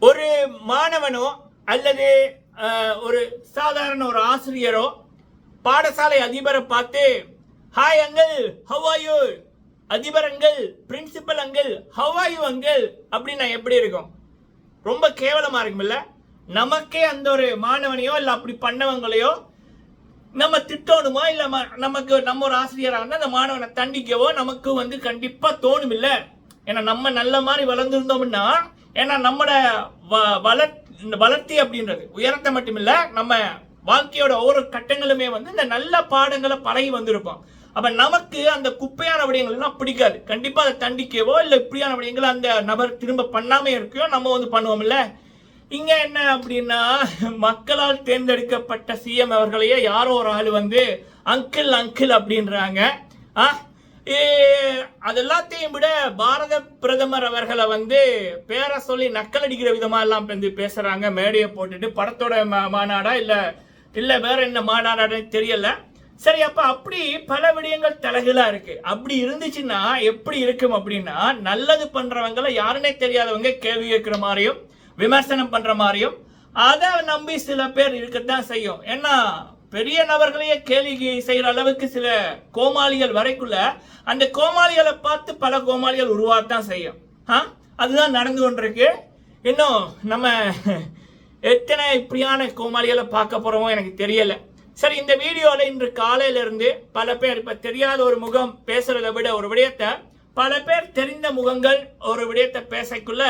ஒரு மாணவனோ அல்லது ஒரு சாதாரண ஒரு ஆசிரியரோ பாடசாலை அதிபரை பார்த்து hi uncle how are you, அதிபர் uncle, principal uncle how are you uncle அப்படின்னா எப்படி இருக்கும்? ரொம்ப கேவலமா இருக்கும்ல. நமக்கே அந்த ஒரு மாணவனையோ இல்லை அப்படி பண்ணவங்களையோ நம்ம திட்டணுமா இல்லை நமக்கு நம்ம ஒரு ஆசிரியராக இருந்தால் அந்த மாணவனை தண்டிக்கவோ நமக்கு கண்டிப்பா தோணும் இல்லை. ஏன்னா நம்ம நல்ல மாதிரி வளர்ந்துருந்தோம்னா, ஏன்னா நம்மளோட வளர்ச்சி அப்படின்றது உயரத்தை மட்டும் இல்லை, நம்ம வாழ்க்கையோட ஒவ்வொரு கட்டங்களுமே இந்த நல்ல பாடங்களை பழகி வந்திருப்போம். அப்ப நமக்கு அந்த குப்பையான விடயங்கள் எல்லாம் பிடிக்காது. கண்டிப்பா அதை தண்டிக்கவோ இல்லை இப்படியான விடயங்களை அந்த நபர் திரும்ப பண்ணாம இருக்கோ நம்ம பண்ணுவோம் இல்ல. இங்க என்ன அப்படின்னா, மக்களால் தேர்ந்தெடுக்கப்பட்ட சிஎம் அவர்களையே யாரோ ஒரு ஆள் அங்கிள் அங்கிள் அப்படின்றாங்க. அதெல்லாத்தையும் விட பாரத பிரதமர் அவர்களை பேரை சொல்லி நக்கல் அடிக்கிற விதமா எல்லாம் பேசுறாங்க. மேடையை போட்டுட்டு படத்தோட மாநாடா இல்ல வேற என்ன மாநாடான்னு தெரியல. சரி, அப்ப அப்படி பல விடயங்கள் தலைகளா இருக்கு. அப்படி இருந்துச்சுன்னா எப்படி இருக்கும் அப்படின்னா, நல்லது பண்றவங்களை யாருன்னே தெரியாதவங்க கேள்வி கேட்கிற மாதிரியும் விமர்சனம் பண்ற மாதிரியும் அதை நம்பி சில பேர் இருக்கத்தான் செய்யும். ஏன்னா பெரிய நபர்களையே கேள்வி செய்யற அளவுக்கு சில கோமாளிகள் வரைக்குள்ள அந்த கோமாளிகளை பார்த்து பல கோமாளிகள் உருவாகத்தான் செய்யும். அதுதான் நடந்து கொண்டிருக்கு. இன்னும் நம்ம எத்தனை இப்படியான கோமாளிகளை பார்க்க போறோமோ எனக்கு தெரியல. சரி, இந்த வீடியோல இன்று காலையில இருந்து பல பேர் இப்ப தெரியாத ஒரு முகம் பேசுறதை விட ஒரு விடயத்தை பல பேர் தெரிந்த முகங்கள் ஒரு விடயத்தை பேசக்குள்ள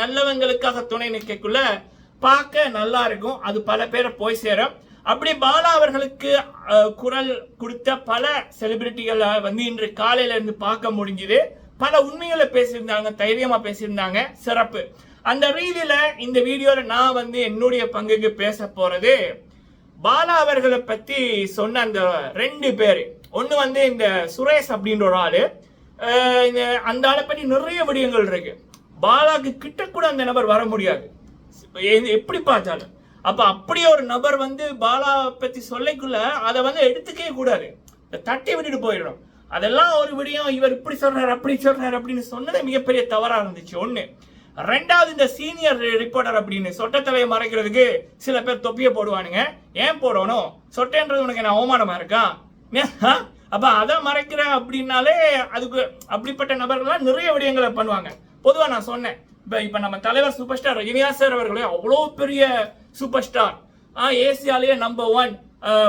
நல்லவங்களுக்காக துணை நிற்கக்குள்ள பார்க்க நல்லா இருக்கும். அது பல பேரை போய் சேரும். அப்படி பாலா அவர்களுக்கு குரல் கொடுத்த பல செலிபிரிட்டிகளை இன்று காலையில இருந்து பார்க்க முடிஞ்சுது. பல உண்மைகளை பேசியிருந்தாங்க, தைரியமா பேசியிருந்தாங்க, சிறப்பு. அந்த ரீதியில இந்த வீடியோல நான் என்னுடைய பங்குக்கு பேச போறது பாலா அவர்களை பத்தி சொன்ன அந்த ரெண்டு பேரு. ஒண்ணு இந்த சுரேஷ் அப்படின்ற ஒரு ஆளு. அந்த ஆளை பற்றி நிறைய விடயங்கள் இருக்கு. பாலாக்கு கிட்ட கூட அந்த நபர் வர முடியாது எப்படி பார்த்தாலும். அப்ப அப்படியே ஒரு நபர் பாலா பத்தி சொல்லிக்குள்ள அதை எடுத்துக்கவே கூடாது, தட்டி விட்டுட்டு போயிடும். அதெல்லாம் ஒரு விடயம். இவர் இப்படி சொல்றாரு அப்படி சொல்றாரு அப்படின்னு சொன்னது மிகப்பெரிய தவறா இருந்துச்சு. ஒண்ணு. ரெண்டாவது, இந்த சீனியர் ரிப்போர்ட்டர் அப்படின்னு சொட்டத்தலையை மறைக்கிறதுக்கு சில பேர் தொப்பியை போடுவானுங்க. ஏன் போடணும்? சொட்டைன்றது உனக்கு என்ன அவமானமா இருக்கா? அப்ப அதை மறைக்கிற அப்படின்னாலே அதுக்கு அப்படிப்பட்ட நபர்கள்லாம் நிறைய விடயங்களை பண்ணுவாங்க. பொதுவா நான் சொன்னேன், இப்ப நம்ம தலைவர் சூப்பர் ஸ்டார் ரஜினிகாந்த் சார் அவர்களே அவ்வளோ பெரிய சூப்பர் ஸ்டார், ஏசியாலேயே நம்பர் 1,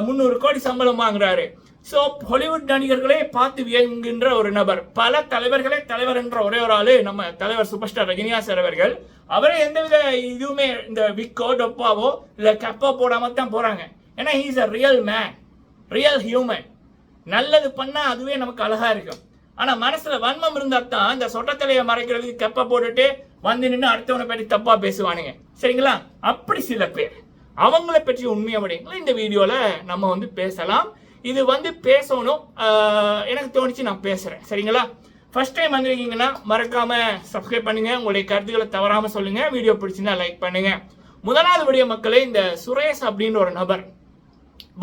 300 கோடி சம்பளம் வாங்குறாரு. ஸோ ஹாலிவுட் நடிகர்களே பார்த்து வியங்குகின்ற ஒரு நபர். பல தலைவர்களே தலைவர் என்ற ஒரே ஒரு ஆளு நம்ம தலைவர் சூப்பர் ஸ்டார் ரஜினிகாந்த் சார் அவர்கள். அவரே எந்தவித இதுவுமே இந்த விக்கோ டொப்பாவோ இல்லை கப்போ போடாம தான் போறாங்க. ஏன்னா he is a real man, real human. நல்லது பண்ணா அதுவே நமக்கு அழகா இருக்கும். ஆனா மனசுல வன்மம் இருந்தா தான் இந்த சொட்டத்தலையை மறைக்கிறதுக்கு கப்ப போட்டுட்டு நின்று அடுத்தவனை பற்றி தப்பா பேசுவானுங்க. சரிங்களா? அப்படி சில பேர் அவங்களை பற்றி உண்மையை விடயங்களை இந்த வீடியோல நம்ம பேசலாம். இது பேசணும் எனக்கு தோணிச்சு, நான் பேசுறேன். சரிங்களா? ஃபர்ஸ்ட் டைம் வந்திருக்கீங்கன்னா மறக்காம சப்ஸ்கிரைப் பண்ணுங்க. உங்களுடைய கருத்துக்களை தவறாம சொல்லுங்க. வீடியோ பிடிச்சிருந்தா லைக் பண்ணுங்க. முதலாவது விடய மக்களே, இந்த சுரேஷ் அப்படின்னு ஒரு நபர்,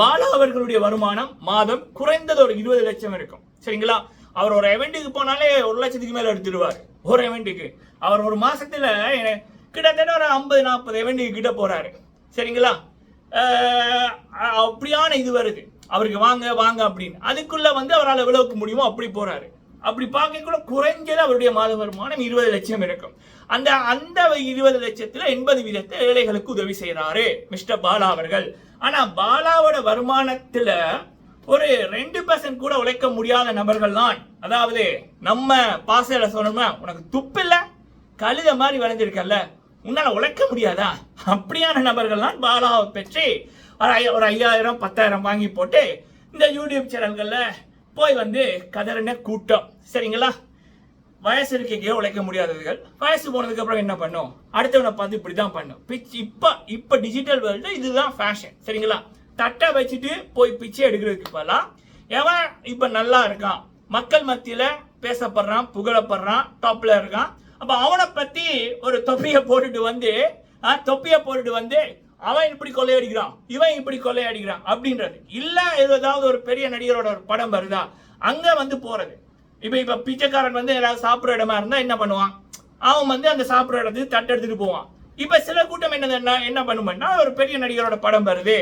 பாலா அவர்களுடைய வருமானம் மாதம் குறைந்தது ஒரு 20 லட்சம் இருக்கும். சரிங்களா? அவர் ஒரு எவெண்ட்டுக்கு போனாலே 1 லட்சத்துக்கு மேல எடுத்துடுவார். ஒரு எவெண்ட்டுக்கு அவர் ஒரு மாசத்துல கிட்டத்தட்ட ஒரு 50-40 எவெண்ட்டுக்கு கிட்ட போறாரு. சரிங்களா? அப்படியான இது வருது அவருக்கு, வாங்க வாங்க அப்படின்னு. அதுக்குள்ள அவரால் எவ்வளவுக்கு முடியுமோ அப்படி போறாரு. அப்படி பார்க்கக்குள்ள குறைஞ்சது அவருடைய மாத வருமானம் 20 லட்சம் இருக்கும். அந்த 20 லட்சத்துல 80% ஏழைகளுக்கு உதவி செய்யறாரு மிஸ்டர் பாலா அவர்கள். ஆனா பாலாவோட வருமானத்துல ஒரு 2% கூட உழைக்க முடியாத நபர்கள் தான். அதாவது நம்ம பாசையில சொன்னோம்னா, உனக்கு துப்பு இல்ல, கழுத மாதிரி விளைஞ்சிருக்கல, உன்னால உழைக்க முடியாதா? அப்படியான நபர்கள் தான் பாலாவை பெற்று ஒரு 5000 10,000 வாங்கி போட்டு இந்த யூடியூப் சேனல்கள்ல போய் கதறின கூட்டம். சரிங்களா? வயசு இருக்கைக்கே உழைக்க முடியாதவர்கள் வயசு போனதுக்கு அப்புறம் என்ன பண்ணும்? அடுத்தவனை பார்த்து இப்படிதான் பண்ணும். இப்ப டிஜிட்டல் வேர்ல்டு இதுதான் ஃபேஷன். சரிங்களா? தட்டை வச்சுட்டு போய் பிச்சை எடுக்கிறதுக்கு பதிலா எவன் இப்ப நல்லா இருக்கான், மக்கள் மத்தியில பேசப்படுறான், புகழப்படுறான், டாப்ல இருக்கான், அப்ப அவனை பத்தி ஒரு தொப்பியை போட்டுட்டு அவன் இப்படி கொள்ளையடிக்கிறான், இவன் இப்படி கொள்ளையடிக்கிறான் அப்படின்றது இல்ல. ஏதாவது ஒரு பெரிய நடிகரோட ஒரு படம் வருதா, அங்க போறது. இப்ப பிச்சைக்காரன் ஏதாவது சாப்பிடுற இடமா இருந்தா என்ன பண்ணுவான்? அவன் வந்து அந்த சாப்பிட்ற இடத்துக்கு தட்டு எடுத்துட்டு போவான். இப்ப சில கூட்டம் என்ன பண்ணுமான்னா, ஒரு பெரிய நடிகரோட படம் வருது,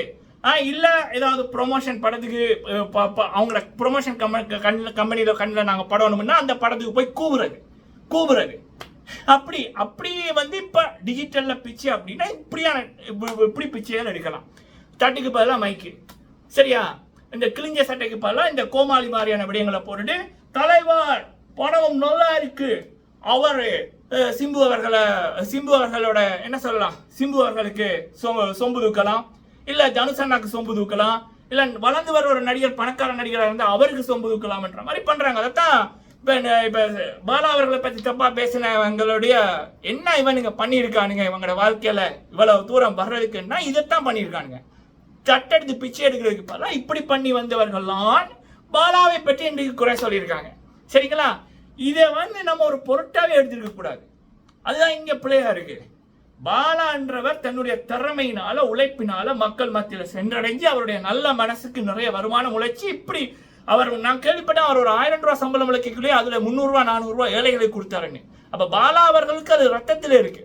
இல்ல ஏதாவது ப்ரொமோஷன் படத்துக்கு அவங்கள ப்ரொமோஷன் கம்பெனியில நாங்க படம்னா அந்த படத்துக்கு போய் கூவுறது அப்படி வந்து இப்ப டிஜிட்டல்ல பிச்சை அப்படின்னா இப்படி பிச்சைகள் எடுக்கலாம். தட்டுக்கு பதிலாக மைக்கு, சரியா? இந்த கிழிஞ்ச சட்டைக்கு பதிலாக இந்த கோமாளி மாதிரியான விடயங்களை போட்டுட்டு, தலைவர் பணம் நல்லா இருக்கு, அவரு சிம்பு அவர்களோட என்ன சொல்லலாம், சிம்பு அவர்களுக்கு சொம்பு தூக்கலாம், இல்ல தனுஷண்ணாக்கு சொம்பு தூக்கலாம், இல்ல வளர்ந்து வர ஒரு நடிகர் பணக்கார நடிகராக இருந்தால் அவருக்கு சொம்பு தூக்கலாம்ன்ற மாதிரி பண்றாங்க. அதைத்தான் இப்ப பாலா அவர்களை பத்தி தப்பா பேசினவங்களுடைய என்ன இவனுங்க பண்ணியிருக்கானுங்க, இவங்களோட வாழ்க்கையில இவ்வளவு தூரம் வர்றதுக்குன்னா இதைத்தான் பண்ணியிருக்கானுங்க. தட்டெடுத்து பிச்சை எடுக்கிறதுக்கு பதிலா இப்படி பண்ணி வந்தவர்கள்லாம் பாலாவை பற்றி இன்றைக்கு குறை சொல்லியிருக்காங்க. சரிங்களா? இதை வந்து நம்ம ஒரு பொருட்டாவே எடுத்துக்க கூடாது. அதுதான் இங்க பிள்ளையா இருக்கு. பாலான்றவர் தன்னுடைய திறமையினால உழைப்பினால மக்கள் மத்தியில சென்றடைஞ்சு அவருடைய நல்ல மனசுக்கு நிறைய வருமானம் உழைச்சி இப்படி நான் கேள்விப்பட்டேன், அவர் ஒரு 1000 ரூபாய் சம்பளம் உழைக்கக்கூடிய அதுல 300 ரூபாய் 400 ரூபாய் ஏழைகளுக்கு கொடுத்தாருன்னு. அப்ப பாலா அவர்களுக்கு அது ரத்தத்திலே இருக்கு.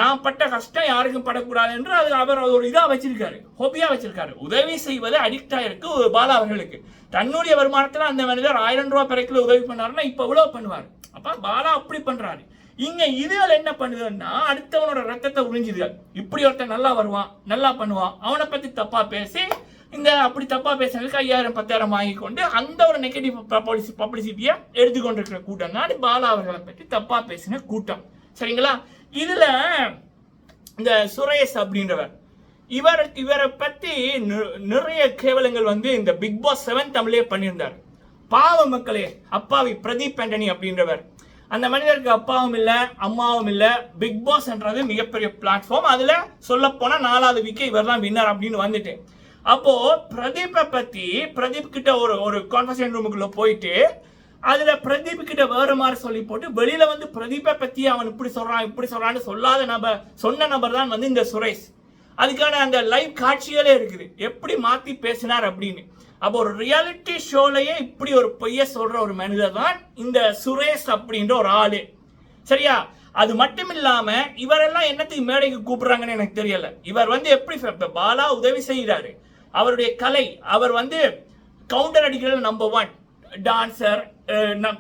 நான் பட்ட கஷ்டம் யாருக்கும் படக்கூடாது என்று அவர் ஒரு இதா வச்சிருக்காரு, ஹோபியா வச்சிருக்காரு. உதவி செய்வது அடிக்ட் ஆயிருக்கு பாலா அவர்களுக்கு. தன்னுடைய வருமானத்துல அந்த மனிதர் 1000 ரூபாய் பிறகுல உதவி பண்ணாருன்னா இப்ப இவ்வளவு பண்ணுவாரு. அப்ப பாலா அப்படி பண்றாரு. இங்க இதுகள் என்ன பண்ணுதுன்னா, அடுத்தவனோட ரத்தத்தை உறிஞ்சுதுகள். இப்படி ஒருத்தன் நல்லா வருவான், நல்லா பண்ணுவான், அவனை பத்தி தப்பா பேசி இந்த அப்படி தப்பா பேசுறதுக்கு 5000 10,000 வாங்கி கொண்டு அந்த ஒரு நெகட்டிவ் பப்ளிசிட்டியை எடுத்துக்கொண்டிருக்கிற கூட்டம் தான் பாலா அவர்களை பற்றி தப்பா பேசின கூட்டம். சரிங்களா? இதுல இந்த சுரேஷ் அப்படின்றவர் இவரை பத்தி நிறைய கேவலங்கள் வந்து இந்த பிக் பாஸ் 7 தமிழே பண்ணியிருந்தார். பாவ மக்களே, அப்பாவி பிரதீப் ஆண்டனி அப்படின்றவர், அந்த மனிதருக்கு அப்பாவும் இல்ல அம்மாவும் இல்ல. பிக் பாஸ் என்றது மிகப்பெரிய பிளாட்ஃபார்ம். அதுல சொல்ல போனா 4வது வீக்கே இவர் தான் வின்னர் அப்படின்னு வந்துட்டு, அப்போ பிரதீப்பை பத்தி பிரதீப் கிட்ட ஒரு கான்வர்சேஷன் ரூமுக்குள்ள போயிட்டு அதுல பிரதீப் கிட்ட வேற மாதிரி சொல்லி போட்டு வெளியில வந்து பிரதீப்பை பத்தி அவன் இப்படி சொல்றான்னு சொன்ன நபர் தான் வந்து இந்த சுரேஷ். அதுக்கான அந்த லைவ் காட்சிகளே இருக்குது, எப்படி மாத்தி பேசினார் அப்படின்னு. அப்போ ஒரு ரியாலிட்டி ஷோலயே இப்படி ஒரு பொய்ய சொல்ற ஒரு மனிதர் தான் இந்த சுரேஷ் அப்படின்ற ஒரு ஆளு. சரியா? அது மட்டும் இல்லாம இவரெல்லாம் என்னத்துக்கு மேடைக்கு கூப்பிடுறாங்கன்னு எனக்கு தெரியல. இவர் வந்து எப்படி பாலா உதவி செய்கிறாரு, அவருடைய கலை, அவர் வந்து கவுண்டர் அடிக்கிறது நம்பர் 1, டான்சர்,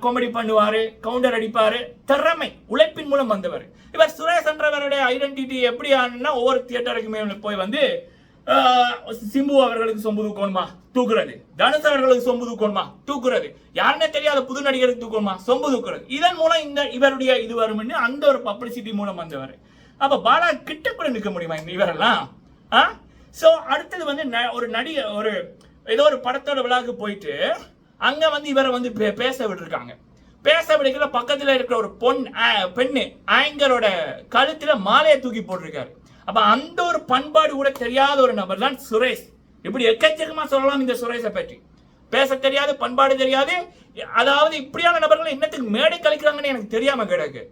காமெடி பண்ணுவாரு, கவுண்டர் அடிப்பாரு, திறமை உழைப்பின் மூலம் வந்தவர். இவர் சுரேஷ் என்றவருடைய ஐடென்டிட்டி எப்படி ஆனா, ஒவ்வொரு தியேட்டருக்குமே போய் வந்து சிம்பு அவர்களுக்கு சொம்பு தூக்கணுமா தூக்குறது, தனுஷ் அவர்களுக்கு சொம்பு தூக்கணுமா தூக்குறது, யாருன்னே தெரியாத புது நடிகருக்கு தூக்கணுமா சொம்பு தூக்குறது. இதன் மூலம் இந்த இவருடைய இது வரும்னு அந்த ஒரு பப்ளிசிட்டி மூலம் வந்தவர். அப்ப பாலா கிட்ட கூட நிற்க முடியுமா இவரெல்லாம்? சோ அடுத்தது வந்து ஒரு நடிகர் ஒரு ஏதோ ஒரு படத்தோட விழாவுக்கு போயிட்டு அங்க வந்து இவரை வந்து பேச விட்டுருக்காங்க. பேச விடுக்கிற பக்கத்துல இருக்கிற ஒரு பெண்ணு ஆங்கரோட கழுத்துல மாலையை தூக்கி போட்டிருக்காரு. அப்ப அந்த ஒரு பண்பாடு கூட தெரியாத ஒரு நபர் தான் சுரேஷ். இப்படி எக்கச்சக்கமா சொல்லலாம் இந்த சுரேஷை பற்றி. பேச தெரியாது, பண்பாடு தெரியாது. அதாவது இப்படியான நபர்கள் என்னத்துக்கு மேடை கழிக்கிறாங்கன்னு எனக்கு தெரியாம கிடக்கு.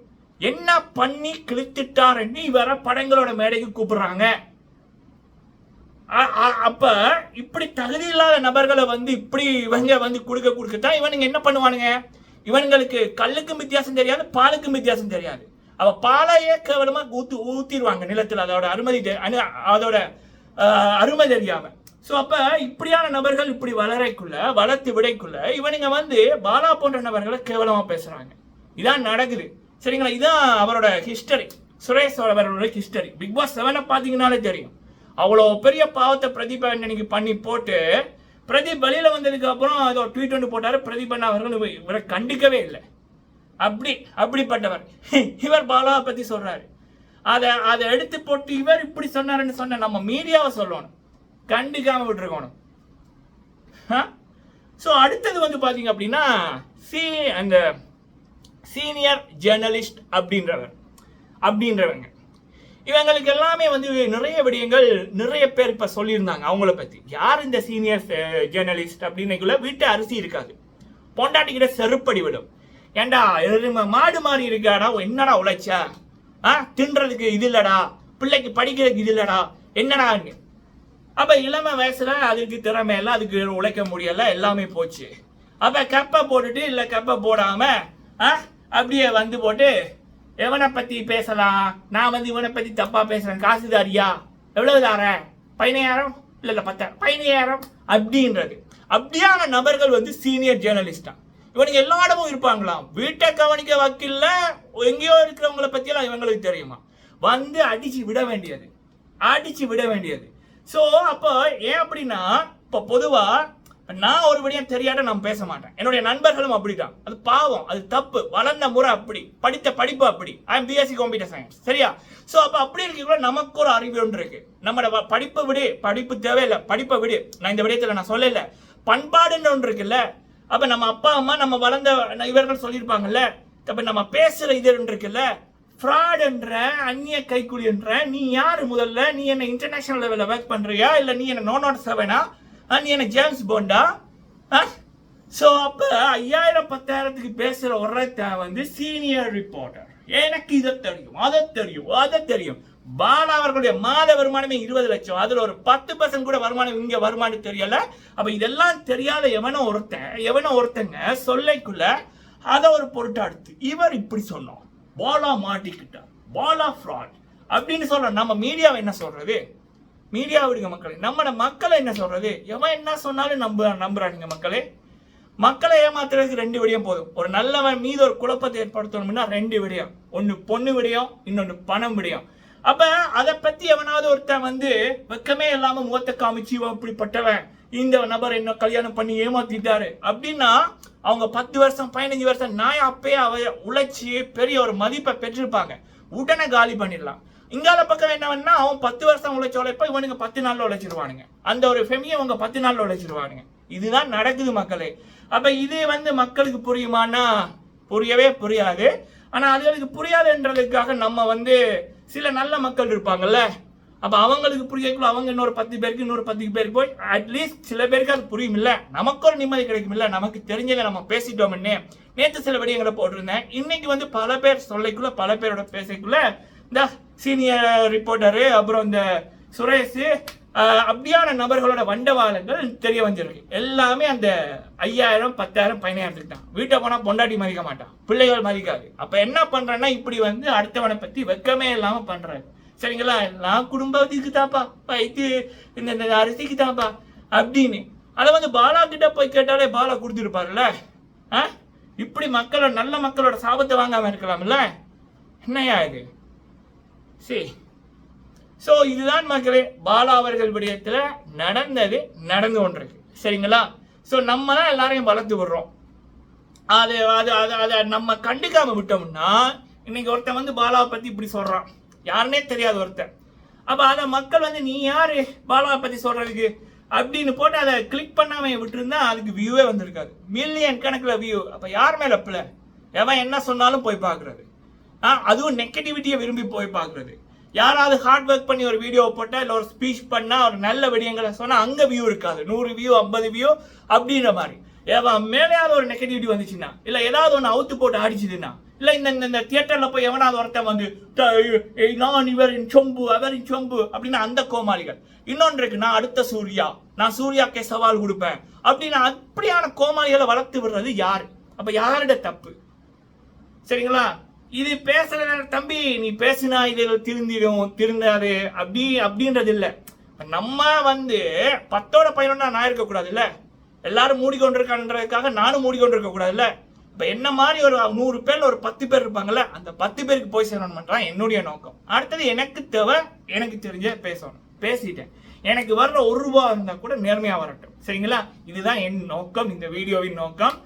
என்ன பண்ணி கிழித்துட்டாருன்னு இவர படங்களோட மேடைக்கு கூப்பிடுறாங்க. அப்ப இப்படி தகுதி இல்லாத நபர்களை வந்து இப்படி இவங்க வந்து கொடுக்கத்தான் இவனுங்க என்ன பண்ணுவானுங்க, இவனுங்களுக்கு கல்லுக்கும் வித்தியாசம் தெரியாது, பாலுக்கும் வித்தியாசம் தெரியாது. அவ பாலையே கேவலமா ஊத்திடுவாங்க நிலத்தில், அதோட அருமை தெரியாம. சோ அப்ப இப்படியான நபர்கள் இப்படி வளர்த்து விடைக்குள்ள இவனுங்க வந்து பாலா போன்ற நபர்களை கேவலமா பேசுறாங்க. இதான் நடக்குது. சரிங்களா? இதான் அவரோட ஹிஸ்டரி, சுரேஷ் அவரோட ஹிஸ்டரி. பிக் பாஸ் 7 பாத்தீங்கன்னாலே தெரியும். அவ்வளோ பெரிய பாவத்தை பிரதீப் அன்னைக்கு பண்ணி போட்டு பிரதீப் வெளியில வந்ததுக்கு அப்புறம் ஏதோ ட்வீட் ஒன்று போட்டாரு. பிரதீப் அண்ணா அவர்கள் இவரை கண்டிக்கவே இல்லை. அப்படிப்பட்டவர் இவர் பாலாவை பத்தி சொல்றாரு. அதை எடுத்து போட்டு இவர் இப்படி சொன்னாருன்னு சொன்ன நம்ம மீடியாவை சொல்லணும், கண்டிக்காம விட்டுருக்கணும். ஸோ அடுத்தது வந்து பாத்தீங்க அப்படின்னா அந்த சீனியர் ஜேர்னலிஸ்ட் அப்படின்றவங்க இவங்களுக்கு எல்லாமே வந்து நிறைய விடயங்கள் நிறைய பேர் இப்ப சொல்லியிருந்தாங்க அவங்கள பத்தி. யார் இந்த சீனியர் ஜேர்னலிஸ்ட் அப்படின்னுக்குள்ள வீட்டு அரிசி இருக்காது, பொண்டாட்டிக்கிட்ட செருப்படி விடும். ஏண்டா மாடு மாதிரி இருக்காடா, என்னடா உழைச்சா, தின்றதுக்கு இது இல்லடா, பிள்ளைக்கு படிக்கிறதுக்கு இது இல்லடா, என்னடான்னு. அப்ப இளம வயசுல அதுக்கு திறமை இல்லை, அதுக்கு உழைக்க முடியல, எல்லாமே போச்சு. அப்ப கப்பை போட்டுட்டு இல்ல கப்பை போடாம அப்படியே வந்து போட்டு எவனை பத்தி பேசலாம், நான் வந்து இவனை பத்தி தப்பா பேசுறேன், காசுதாரியா, எவ்வளவு தார, 15,000 இல்ல 10,000, 15,000 அப்படின்றது. அப்படியான நபர்கள் வந்து சீனியர் ஜேர்னலிஸ்டா. இவனுக்கு எல்லா இடமும் இருப்பாங்களாம். வீட்டை கவனிக்க வக்கில்ல எங்கேயோ இருக்கிறவங்களை பத்தியெல்லாம் இவங்களுக்கு தெரியுமா, வந்து அடிச்சு விட வேண்டியது. ஸோ அப்போ ஏன் அப்படின்னா, இப்போ பொதுவா நான் ஒரு விடயம் தெரியாத நான் பேச மாட்டேன். என்னுடைய நண்பர்களும் அப்படிதான். அது பாவம், அது தப்பு. வளர்ந்த முறை அப்படி, படித்த படிப்பு அப்படி. I am BSc computer science, சரியா? ஸோ அப்போ அப்படி இருக்கக்குள்ள நமக்கு ஒரு அறிவு ஒன்று இருக்கு. நம்மளோட படிப்பை விடு, படிப்பு தேவையில்லை, படிப்பை விடு. நான் இந்த விடயத்தில் நான் சொல்லல. பண்பாடுன்னு ஒன்று இருக்குல்ல. அப்ப நம்ம அப்பா அம்மா நம்ம வளர்ந்த இவர்கள் சொல்லியிருப்பாங்கல்ல. அப்ப நம்ம பேசுற இது இருக்குல்ல, ஃப்ராட் என்ற, அந்நிய கைக்கூலி என்ற, நீ யாரு முதல்ல? நீ என்ன இன்டர்நேஷனல் லெவலில் ஒர்க் பண்றியா, இல்லை நீ என்ன 007 நீ என்ன ஜேம்ஸ் போண்டா? ஸோ அப்போ 5,000 10,000க்கு பேசுகிற ஒருத்தன் வந்து சீனியர் ரிப்போர்ட்டர். எனக்கு இதை தெரியும், அதை தெரியும். பாலா அவர்களுடைய மாத வருமானமே 20 லட்சம். அதுல ஒரு 10% கூட வருமானம் இங்க வருமானம் தெரியல. அப்ப இதெல்லாம் தெரியாத எவனோ ஒருத்தங்க சொல்லைக்குள்ள அதை ஒரு பொருட்டாடுத்து இவர் இப்படி சொன்னோம், பாலா மாட்டிக்கிட்டார், பாலா ஃப்ராட் அப்படின்னு சொல்ற. நம்ம மீடியாவை என்ன சொல்றது? மீடியா விடுங்க மக்களே. நம்ம மக்களை என்ன சொல்றது? எவன் என்ன சொன்னாலும் நம்புறானுங்க மக்களே. மக்களை ஏமாத்துறதுக்கு 2 விடயம் போதும். ஒரு நல்லவன் மீது ஒரு குழப்பத்தை ஏற்படுத்தணும்னா 2 விடயம். ஒன்னு பொண்ணு விடயம், இன்னொன்னு பணம் விடயம். அப்ப அதை பத்தி எவனாவது ஒருத்தன் வந்து வெக்கமே இல்லாம முகத்தை காமிச்சு இப்படிப்பட்டவன், இந்த நபர் என்ன கல்யாணம் பண்ணி ஏமாத்திட்டாரு அப்படின்னா, அவங்க 10 வருஷம் 15 வருஷம் நான் அப்பயே உழைச்சி பெரிய ஒரு மதிப்பை பெற்றிருப்பாங்க. உடனே காலி பண்ணிடலாம். இங்கால பக்கம் என்னவென்னா, அவன் 10 வருஷம் உழைப்ப இவனுக்கு 10 நாள்ல உழைச்சிருவானுங்க. அந்த ஒரு ஃபெமியை அவங்க 10 நாள்ல உழைச்சிருவானுங்க. இதுதான் நடக்குது மக்களே. அப்ப இது வந்து மக்களுக்கு புரியுமானா புரியவே புரியாது. ஆனா அதுகளுக்கு புரியாதுன்றதுக்காக நம்ம வந்து சில நல்ல மக்கள் இருப்பாங்கல்ல, அப்ப அவங்களுக்கு புரியக்குள்ள அவங்க இன்னொரு 10 பேருக்கு போய் அட்லீஸ்ட் சில பேருக்கு அது புரியும் இல்ல, நமக்கு ஒரு நிம்மதி கிடைக்கும் இல்ல, நமக்கு தெரிஞ்சதை நம்ம பேசிட்டோம்னே. நேற்று சில விடயங்களை போட்டிருந்தேன். இன்னைக்கு வந்து பல பேர் சொல்லைக்குள்ள, பல பேரோட பேசக்குள்ள இந்த சீனியர் ரிப்போர்ட்டரு, அப்புறம் இந்த சுரேஷ், அப்படியான நபர்களோட வண்டவாளங்கள் தெரிய வந்துருக்கு. எல்லாமே அந்த 5,000 10,000 15,000 தான். வீட்டை போனா பொண்டாட்டி மதிக்க மாட்டான், பிள்ளைகள் மதிக்காது. அப்ப என்ன பண்றேன்னா, இப்படி வந்து அடுத்தவனை பத்தி வெக்கமே இல்லாம பண்றாரு. சரிங்களா? எல்லாம் குடும்பத்துக்கு தாப்பா, வைத்து இந்த அரிசிக்கு தாப்பா அப்படின்னு. அதை வந்து பாலா கிட்ட போய் கேட்டாலே பாலா கொடுத்துருப்பாருல்ல. இப்படி நல்ல மக்களோட சாபத்தை வாங்காம இருக்கலாம்ல. என்னையா இது? சரி. ஸோ இதுதான் மக்களே பாலா அவர்கள் விடயத்தில் நடந்து கொண்டிருக்கு. சரிங்களா? ஸோ நம்ம தான் எல்லாரையும் வளர்த்து விடுறோம். அதை நம்ம கண்டுக்காம விட்டோம்னா, இன்னைக்கு ஒருத்தன் வந்து பாலாவை பத்தி இப்படி சொல்றான், யாருன்னே தெரியாத ஒருத்தன். அப்ப அதை மக்கள் வந்து நீ யாரு பாலாவை பத்தி சொல்றதுக்கு அப்படின்னு போட்டு அதை கிளிக் பண்ணாம விட்டுருந்தா அதுக்கு வியூவே வந்திருக்காது. மில்லியன் கணக்கில் வியூ. அப்ப யார் மேல பிள்ளை? எவன் என்ன சொன்னாலும் போய் பார்க்கறது. அதுவும் நெகட்டிவிட்டியை விரும்பி போய் பார்க்கறது. யாராவது ஹார்ட் ஒர்க் பண்ணி ஒரு வீடியோ போட்டா, இல்லை ஒரு ஸ்பீச் பண்ணா, ஒரு நல்ல விடயங்களை சொன்னா அங்க வியூ இருக்காது. 100 வியூ 50 வியூ அப்படின்ற மாதிரி. எவன் மேலேயாவது ஒரு நெகட்டிவிட்டி வந்துச்சுன்னா, இல்ல ஏதாவது ஒன்று அவுத்து போட்டு அடிச்சுதுன்னா, இல்ல இந்த தியேட்டர்ல போய் எவனாவது ஒருத்தன் வந்து நான் இவரின் சொம்பு அவரின் சொம்பு அப்படின்னு அந்த கோமாளிகள். இன்னொன்று இருக்கு, நான் அடுத்த சூர்யா, நான் சூர்யாக்கே சவால் கொடுப்பேன் அப்படின்னு அப்படியான கோமாளிகளை வளர்த்து விடுறது யாரு? அப்ப யாரோட தப்பு? சரிங்களா? இது பேசுற தம்பி, நீ பேசினா இது திருந்தாது அப்படின்றது இல்லை. நம்ம வந்து 10ஓட 11 நான் இருக்கக்கூடாது இல்ல, எல்லாரும் மூடிக்கொண்டிருக்கான்றதுக்காக நானும் மூடிக்கொண்டிருக்க கூடாது இல்ல. இப்ப என்ன மாதிரி ஒரு 100 பேர்ல ஒரு 10 பேர் இருப்பாங்கல்ல, அந்த 10 பேருக்கு போய் சேரணும் பண்றான் என்னுடைய நோக்கம். அடுத்தது எனக்கு தேவை, எனக்கு தெரிஞ்ச பேசணும். பேசிட்டேன். எனக்கு வர்ற 1 ரூபா இருந்தா கூட நேர்மையா வரட்டும். சரிங்களா? இதுதான் என் நோக்கம், இந்த வீடியோவின் நோக்கம்.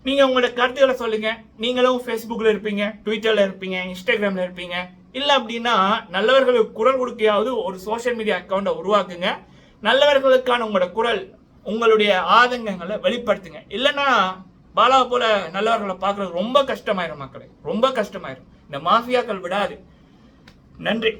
நீங்க உங்களோட கருத்துக்களை சொல்லுங்க. நீங்களும் ஃபேஸ்புக்ல இருப்பீங்க, ட்விட்டர்ல இருப்பீங்க, இன்ஸ்டாகிராம்ல இருப்பீங்க. இல்ல அப்படின்னா நல்லவர்களுக்கு குரல் கொடுக்கையாவது ஒரு சோசியல் மீடியா அக்கௌண்ட்டை உருவாக்குங்க. நல்லவர்களுக்கான உங்களோட குரல், உங்களுடைய ஆதங்கங்களை வெளிப்படுத்துங்க. இல்லைன்னா பாலாவை போல நல்லவர்களை பார்க்கறது ரொம்ப கஷ்டமாயிரும் மக்களே, ரொம்ப கஷ்டமாயிரும். இந்த மாஃபியாக்கள் விடாது. நன்றி.